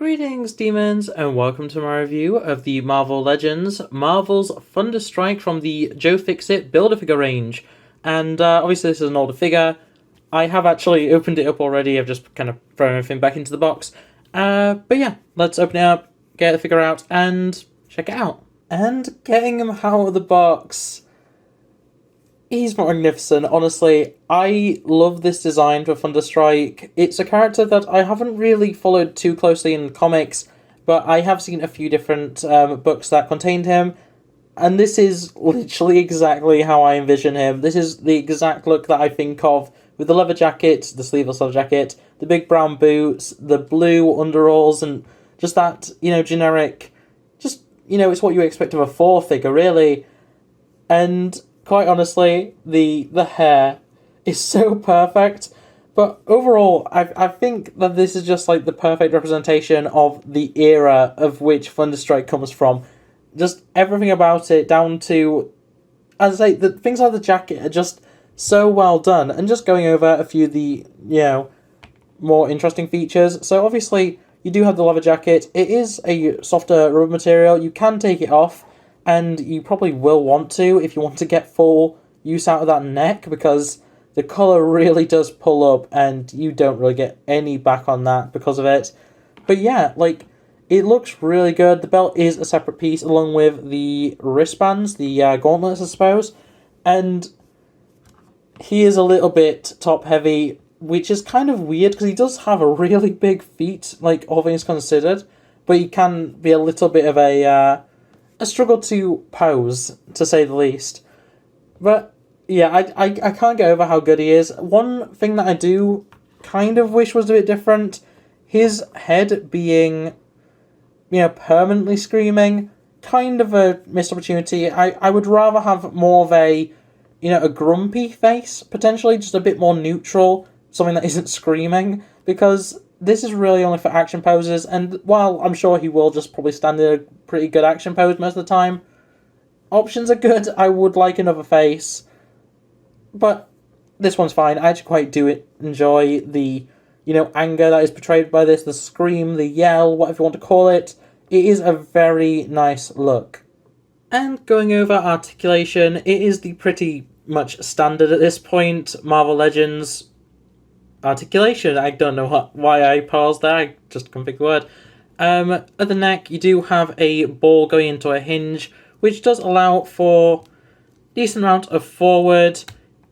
Greetings, demons, and welcome to my review of the Marvel Legends Marvel's Thunderstrike from the Joe Fixit Build-A-Figure range. And obviously this is an older figure. I have actually opened it up already, I've just kind of thrown everything back into the box. But yeah, let's open it up, get the figure out, and check it out. And getting him out of the box, he's magnificent, honestly. I love this design for Thunderstrike. It's a character that I haven't really followed too closely in comics, but I have seen a few different books that contained him, and this is literally exactly how I envision him. This is the exact look that I think of, with the leather jacket, the sleeveless leather jacket, the big brown boots, the blue underalls, and just that, generic, it's what you expect of a Thor figure, really. And quite honestly, the hair is so perfect. But overall, I think that this is just like the perfect representation of the era of which Thunderstrike comes from. Just everything about it, down to, as I say, the things like the jacket are just so well done. And just going over a few of the, more interesting features. So obviously, you do have the leather jacket. It is a softer rubber material. You can take it off, and you probably will want to if you want to get full use out of that neck, because the collar really does pull up and you don't really get any back on that because of it. But yeah, it looks really good. The belt is a separate piece along with the wristbands, the gauntlets, I suppose. And he is a little bit top heavy, which is kind of weird because he does have a really big feet, all things considered. But he can be a little bit of a struggle to pose, to say the least. But yeah, I can't get over how good he is. One thing that I do kind of wish was a bit different, his head being, permanently screaming, kind of a missed opportunity. I would rather have more of a, a grumpy face, potentially, just a bit more neutral, something that isn't screaming, because this is really only for action poses, and while I'm sure he will just probably stand in a pretty good action pose most of the time, options are good. I would like another face, but this one's fine. I actually quite do enjoy the, anger that is portrayed by this, the scream, the yell, whatever you want to call it. It is a very nice look. And going over articulation, it is the pretty much standard at this point, Marvel Legends articulation. I don't know why I paused there, I just couldn't pick the word. At the neck, you do have a ball going into a hinge, which does allow for a decent amount of forward.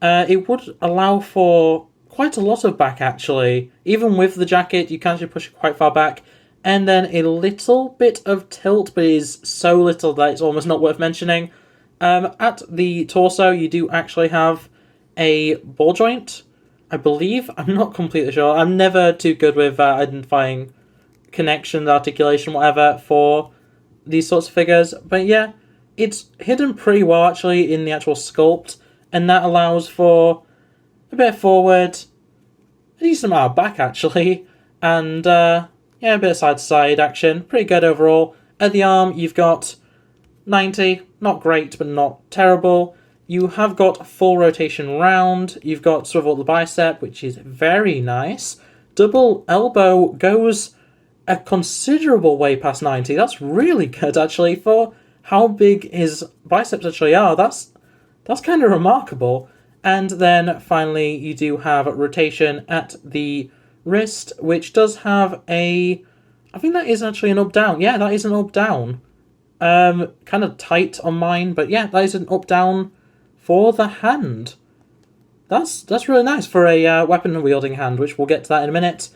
It would allow for quite a lot of back, actually. Even with the jacket, you can actually push it quite far back. And then a little bit of tilt, but it is so little that it's almost not worth mentioning. At the torso, you do actually have a ball joint, I believe. I'm not completely sure. I'm never too good with identifying connections, articulation, whatever, for these sorts of figures. But yeah, it's hidden pretty well, actually, in the actual sculpt. And that allows for a bit of forward, a decent amount of back, actually. And, a bit of side-to-side action. Pretty good overall. At the arm, you've got 90. Not great, but not terrible. You have got full rotation round. You've got swivel the bicep, which is very nice. Double elbow goes a considerable way past 90. That's really good, actually, for how big his biceps actually are. That's kind of remarkable. And then finally, you do have rotation at the wrist, which does have I think that is actually an up-down. Yeah, that is an up-down. Kind of tight on mine, but yeah, that is an up-down for the hand. That's really nice for a weapon-wielding hand, which we'll get to that in a minute.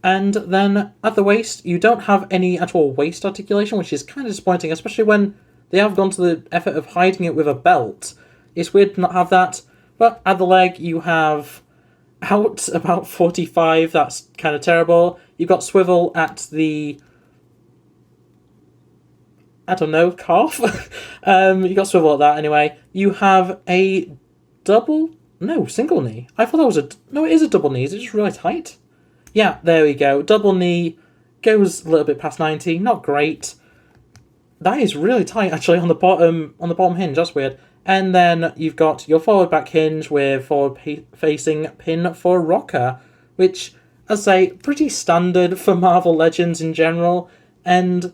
And then at the waist, you don't have any actual waist articulation, which is kind of disappointing, especially when they have gone to the effort of hiding it with a belt. It's weird to not have that. But at the leg, you have out about 45. That's kind of terrible. You've got swivel at the, I don't know, calf? You got swivel at that anyway. You have a single knee. I thought that was no, it is a double knee. Is it just really tight? Yeah, there we go. Double knee goes a little bit past 90. Not great. That is really tight, actually, on the bottom hinge. That's weird. And then you've got your forward back hinge with forward facing pin for rocker, which as I say, pretty standard for Marvel Legends in general, and,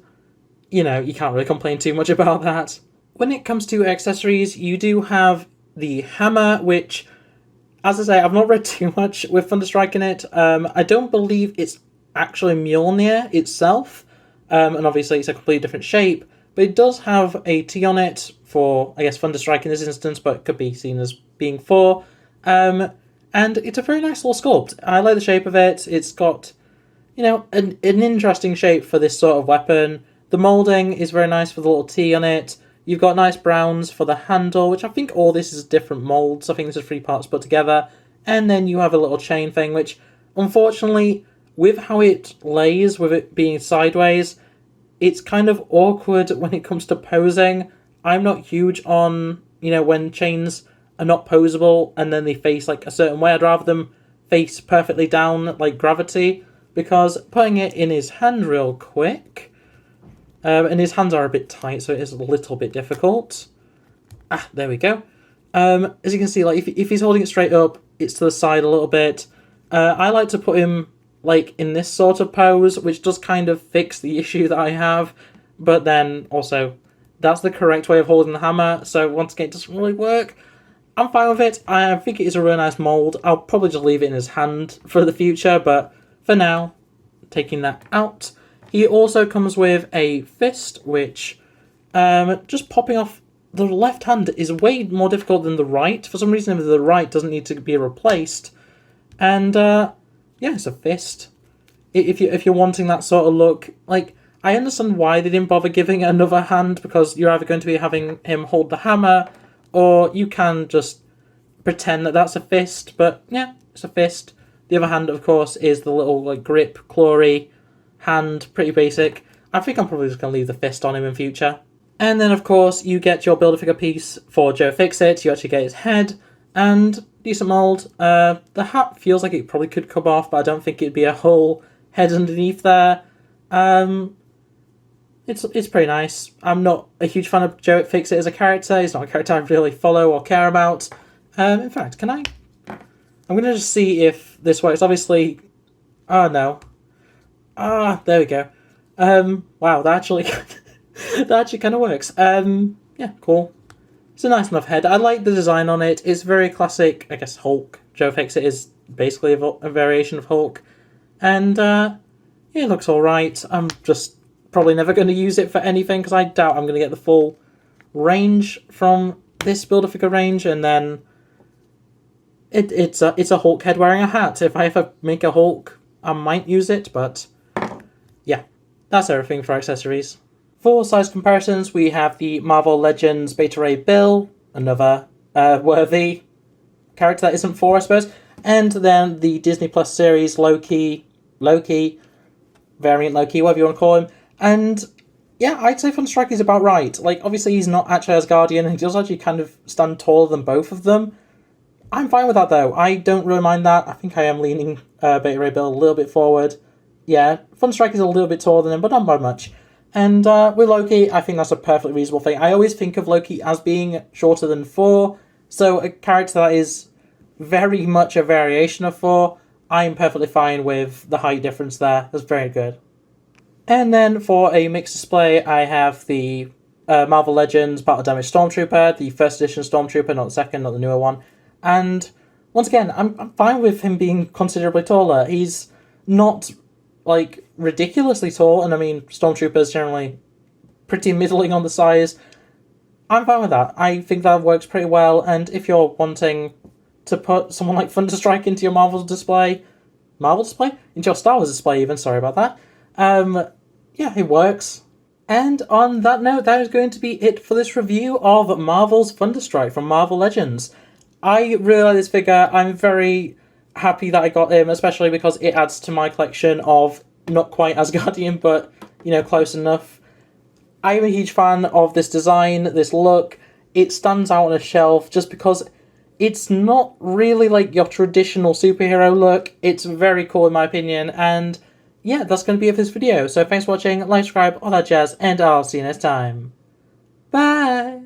you know, you can't really complain too much about that. When it comes to accessories, you do have the hammer, which, as I say, I've not read too much with Thunderstrike in it. I don't believe it's actually Mjolnir itself, and obviously it's a completely different shape, but it does have a T on it for, I guess, Thunderstrike in this instance, but it could be seen as being 4. And it's a very nice little sculpt. I like the shape of it. It's got, you know, an interesting shape for this sort of weapon. The moulding is very nice for the little T on it. You've got nice browns for the handle, which I think all this is different moulds. I think this is 3 parts put together. And then you have a little chain thing, which, unfortunately, with how it lays, with it being sideways, it's kind of awkward when it comes to posing. I'm not huge on, you know, when chains are not posable and then they face like a certain way. I'd rather them face perfectly down like gravity, because putting it in his hand real quick, and his hands are a bit tight, so it is a little bit difficult. There we go. As you can see, like if he's holding it straight up, it's to the side a little bit. I like to put him like in this sort of pose, which does kind of fix the issue that I have, but then also that's the correct way of holding the hammer, so once again it doesn't really work. I'm fine with it. I think it is a really nice mould. I'll probably just leave it in his hand for the future, but for now, taking that out. He also comes with a fist, which just popping off the left hand is way more difficult than the right. For some reason, the right doesn't need to be replaced. And yeah, it's a fist. If you're wanting that sort of look, like, I understand why they didn't bother giving another hand, because you're either going to be having him hold the hammer, or you can just pretend that that's a fist, but yeah, it's a fist. The other hand, of course, is the little like grip, clawy hand, pretty basic. I think I'm probably just going to leave the fist on him in future. And then, of course, you get your Build-A-Figure piece for Joe Fixit. You actually get his head, and decent mould. The hat feels like it probably could come off, but I don't think it'd be a whole head underneath there. It's pretty nice. I'm not a huge fan of Joe Fixit as a character. He's not a character I really follow or care about. In fact, can I? I'm going to just see if this works. Obviously, oh no. There we go. Wow, that actually that actually kind of works. Yeah, cool. It's a nice enough head. I like the design on it. It's very classic, I guess, Hulk. Joe Fixit is basically a variation of Hulk. And yeah, it looks alright. I'm just probably never going to use it for anything, because I doubt I'm going to get the full range from this Build-A-Figure range, and then it's a Hulk head wearing a hat. If I ever make a Hulk, I might use it, but yeah, that's everything for accessories. For size comparisons, we have the Marvel Legends Beta Ray Bill, another worthy character that isn't 4, I suppose, and then the Disney Plus series Loki, variant Loki, whatever you want to call him. And yeah, I'd say Thunderstrike is about right. Like, obviously he's not actually Asgardian, and he does actually kind of stand taller than both of them. I'm fine with that, though. I don't really mind that. I think I am leaning Beta Ray Bill a little bit forward. Yeah, Thunderstrike is a little bit taller than him, but not by much. And with Loki, I think that's a perfectly reasonable thing. I always think of Loki as being shorter than 4, so a character that is very much a variation of 4, I'm perfectly fine with the height difference there. That's very good. And then for a mixed display, I have the Marvel Legends Battle Damage Stormtrooper, the first edition Stormtrooper, not the second, not the newer one. And once again, I'm fine with him being considerably taller. He's not, like, ridiculously tall, and I mean, Stormtroopers generally pretty middling on the size. I'm fine with that. I think that works pretty well, and if you're wanting to put someone like Thunderstrike into your Marvel display? Into your Star Wars display even, sorry about that. Yeah, it works. And on that note, that is going to be it for this review of Marvel's Thunderstrike from Marvel Legends. I really like this figure. I'm very happy that I got him, especially because it adds to my collection of not quite Asgardian, but, you know, close enough. I am a huge fan of this design, this look. It stands out on a shelf just because it's not really like your traditional superhero look. It's very cool in my opinion, and yeah, that's going to be it for this video. So thanks for watching, like, subscribe, all that jazz, and I'll see you next time. Bye!